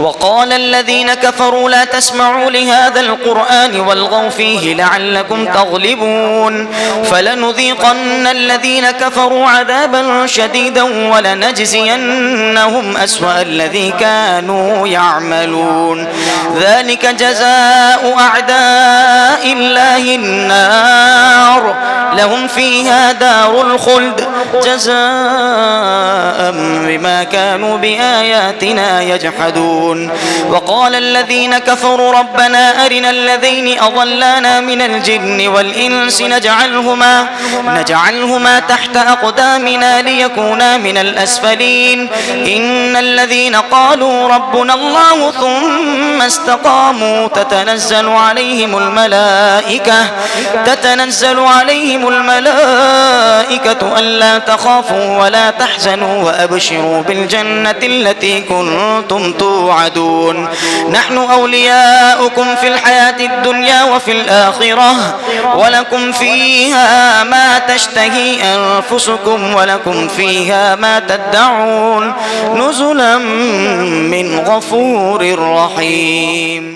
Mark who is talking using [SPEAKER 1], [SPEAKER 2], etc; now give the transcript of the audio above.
[SPEAKER 1] وقال الذين كفروا لا تسمعوا لهذا القرآن والغوا فيه لعلكم تغلبون فلنذيقن الذين كفروا عذابا شديدا ولنجزينهم أسوأ الذي كانوا يعملون ذلك جزاء أعداء الله النار لهم فيها دار الخلد جزاء بما كانوا بآياتنا يجحدون وقال الذين كفروا ربنا أرنا الذين أضلانا من الجن والإنس نجعلهما تحت أقدامنا ليكونا من الأسفلين إن الذين قالوا ربنا الله ثم استقاموا تتنزل عليهم الملائكة ألا تخافوا ولا تحزنوا وأبشروا بالجنة التي كنتم توعدون نحن أولياؤكم في الحياة الدنيا وفي الآخرة ولكم فيها ما تشتهي أنفسكم ولكم فيها ما تدعون نزلا من غفور رحيم.